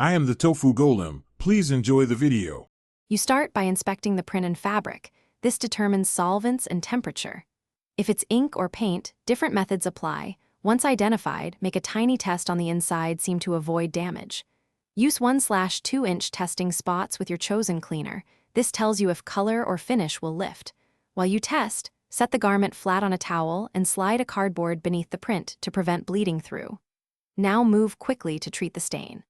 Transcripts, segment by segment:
I am the tofu golem. Please enjoy the video. You start by inspecting the print and fabric. This determines solvents and temperature. If it's ink or paint, different methods apply. Once identified, make a tiny test on the inside to avoid damage. Use 1/2-inch testing spots with your chosen cleaner. This tells you if color or finish will lift. While you test, set the garment flat on a towel and slide a cardboard beneath the print to prevent bleeding through. Now move quickly to treat the stain.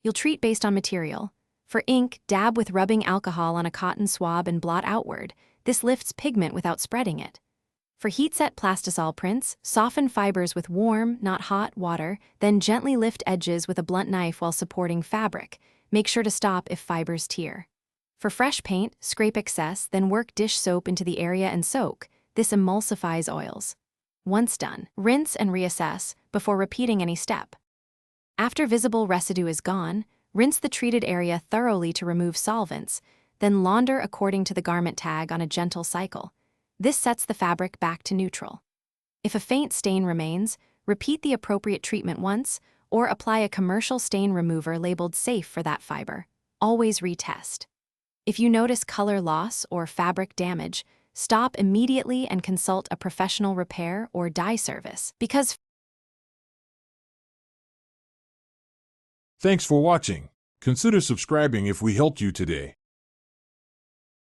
You'll treat based on material. For ink, dab with rubbing alcohol on a cotton swab and blot outward. This lifts pigment without spreading it. For heat-set plastisol prints, soften fibers with warm, not hot, water, then gently lift edges with a blunt knife while supporting fabric. Make sure to stop if fibers tear. For fresh paint, scrape excess, then work dish soap into the area and soak. This emulsifies oils. Once done, rinse and reassess before repeating any step. After visible residue is gone, rinse the treated area thoroughly to remove solvents, then launder according to the garment tag on a gentle cycle. This sets the fabric back to neutral. If a faint stain remains, repeat the appropriate treatment once, or apply a commercial stain remover labeled safe for that fiber. Always retest. If you notice color loss or fabric damage, stop immediately and consult a professional repair or dye service. Thanks for watching. Consider subscribing if we helped you today.